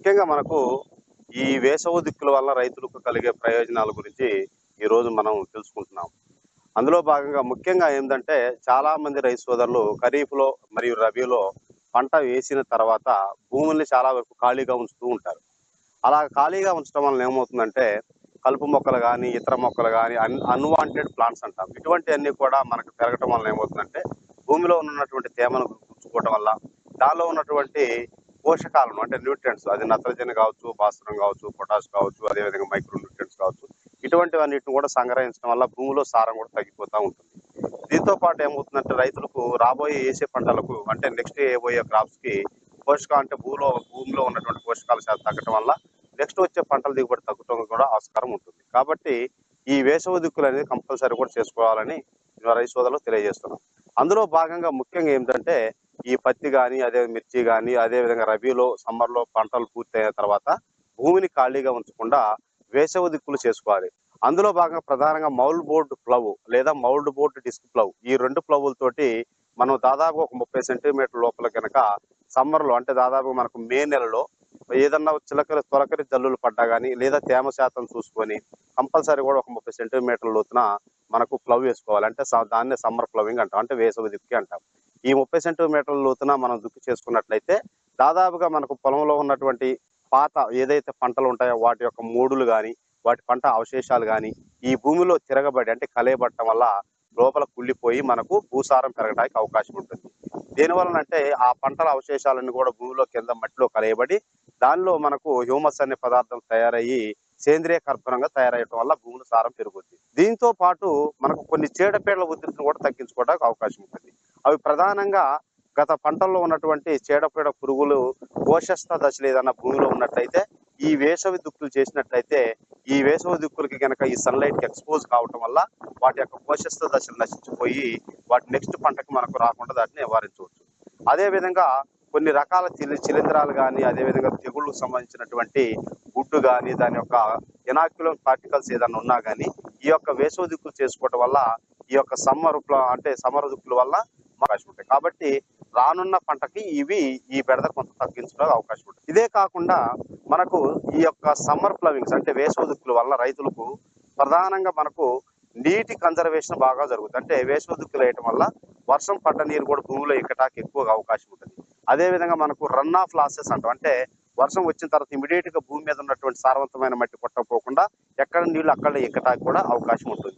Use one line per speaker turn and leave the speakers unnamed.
ముఖ్యంగా మనకు ఈ వేసవి దిక్కుల వల్ల రైతులకు కలిగే ప్రయోజనాల గురించి ఈరోజు మనం తెలుసుకుంటున్నాం. అందులో భాగంగా ముఖ్యంగా ఏందంటే చాలా మంది రైతు సోదరులు ఖరీఫ్‌లో మరియు రబీలో పంట వేసిన తర్వాత భూముల్ని చాలా వరకు ఖాళీగా ఉంచుతూ ఉంటారు. అలా ఖాళీగా ఉంచడం వలన ఏమవుతుందంటే కలుపు మొక్కలు గానీ, ఇతర మొక్కలు గానీ అన్‌వాంటెడ్ ప్లాంట్స్ అంటాం. ఇటువంటివన్నీ కూడా మనకు పెరగటం వలన ఏమవుతుందంటే భూమిలో ఉన్నటువంటి తేమను గుంజుకోవటం వల్ల, దానిలో ఉన్నటువంటి పోషకాలను అంటే న్యూట్రియంట్స్ అది నత్రజని కావచ్చు, భాస్వరం కావచ్చు, పొటాష్ కావచ్చు, అదేవిధంగా మైక్రో న్యూట్రియంట్స్ కావచ్చు. ఇటువంటివన్నిటిని కూడా సంగ్రహించడం వల్ల భూమిలో సారం కూడా తగ్గిపోతా ఉంటుంది. దీంతో పాటు ఏమవుతుందంటే రైతులకు రాబోయే ఏసే పంటలకు అంటే నెక్స్ట్ ఏయబోయే క్రాప్స్‌కి అంటే భూమిలో ఉన్నటువంటి పోషకాల శాతం తగ్గటం వల్ల నెక్స్ట్ వచ్చే పంటల దిగుబడి తగ్గటం కూడా ఆస్కారం ఉంటుంది. కాబట్టి ఈ వేసవి దిక్కులనేది కంపల్సరీ కూడా చేసుకోవాలని రైతు సోదరులకు తెలియజేస్తున్నాం. అందులో భాగంగా ముఖ్యంగా ఏంటంటే ఈ పత్తి గాని, అదే మిర్చి గాని, అదే విధంగా రబీలో, సమ్మర్‌లో పంటలు పూర్తయిన తర్వాత భూమిని ఖాళీగా ఉంచకుండా వేసవి దిక్కులు చేసుకోవాలి. అందులో భాగంగా ప్రధానంగా మౌల్డ్ బోర్డ్ ప్లవ్ లేదా మౌల్డ్ బోర్డ్ డిస్క్ ప్లవ్ ఈ 2 ప్లవులతోటి మనం దాదాపు ఒక 30 సెంటీమీటర్ల లోపల గనక సమ్మర్‌లో అంటే దాదాపు మనకు మే నెలలో ఏదన్నా తొలకరి జల్లులు పడ్డా గానీ, లేదా తేమ శాతం చూసుకొని కంపల్సరీ కూడా ఒక 30 సెంటీమీటర్ల లోతున మనకు ప్లవ్ వేసుకోవాలి. అంటే దాన్నే సమ్మర్ ప్లవింగ్ అంటాం. అంటే వేసవి దుక్కి అంటాం. ఈ 30 సెంటీమీటర్ల లోతున మనం దుక్కి చేసుకున్నట్లయితే దాదాపుగా మనకు పొలంలో ఉన్నటువంటి పాత ఏదైతే పంటలు ఉంటాయో వాటి యొక్క మూడులు గాని, వాటి పంట అవశేషాలు గాని ఈ భూమిలో తిరగబడి అంటే కలయబడటం వల్ల లోపల కుళ్ళిపోయి మనకు భూసారం పెరగడానికి అవకాశం ఉంటుంది. దేనివలనంటే ఆ పంటల అవశేషాలన్నీ కూడా భూమిలో కింద మట్టిలో కలయబడి దానిలో మనకు హ్యూమస్ అనే పదార్థం తయారయ్యి సేంద్రియ కర్బనంగా తయారయ్యడం వల్ల భూమిలో సారం పెరుగుద్ది. దీంతో పాటు మనకు కొన్ని చీడపీడల ఉధృతిని కూడా తగ్గించుకోవడానికి అవకాశం ఉంటుంది. అవి ప్రధానంగా గత పంటల్లో ఉన్నటువంటి చీడపీడ పురుగులు కోశస్థ దశలు ఏదన్నా భూమిలో ఉన్నట్లయితే ఈ వేసవి దుక్కులు చేసినట్లయితే ఈ వేసవి దుక్కులకి కనుక ఈ సన్లైట్ కి ఎక్స్పోజ్ కావటం వల్ల వాటి యొక్క కోశస్థ దశలు నశించిపోయి వాటి నెక్స్ట్ పంటకి మనకు రాకుండా దాటిని నివారించవచ్చు. అదే విధంగా కొన్ని రకాల శిలీంధ్రాలు కానీ, అదేవిధంగా తెగుళ్ళకు సంబంధించినటువంటి గుడ్డు కానీ, దాని యొక్క ఇనాక్యులం పార్టికల్స్ ఏదైనా ఉన్నా కానీ ఈ యొక్క వేసవి దిక్కులు చేసుకోవటం వల్ల ఈ యొక్క సమ్మర్ దిక్కుల వల్ల అవకాశం ఉంటాయి. కాబట్టి రానున్న పంటకి ఈ బెడద కొంత తగ్గించడానికి అవకాశం ఉంటుంది. ఇదే కాకుండా మనకు ఈ యొక్క సమ్మర్ ప్లవింగ్స్ అంటే వేసవి దిక్కుల వల్ల రైతులకు ప్రధానంగా మనకు నీటి కన్జర్వేషన్ బాగా జరుగుతుంది. అంటే వేసవి దిక్కులు వేయటం వల్ల వర్షం పడ్డ నీరు కూడా భూమిలో ఎక్కడానికి ఎక్కువగా అవకాశం ఉంటుంది. అదే విధంగా మనకు రన్ ఆఫ్ లాసెస్ అంటాం. అంటే వర్షం వచ్చిన తర్వాత ఇమీడియట్ గా భూమి మీద ఉన్నటువంటి సారవంతమైన మట్టి కొట్టకపోకుండా ఎక్కడ నీళ్లు అక్కడ ఎక్కడానికి కూడా అవకాశం ఉంటుంది.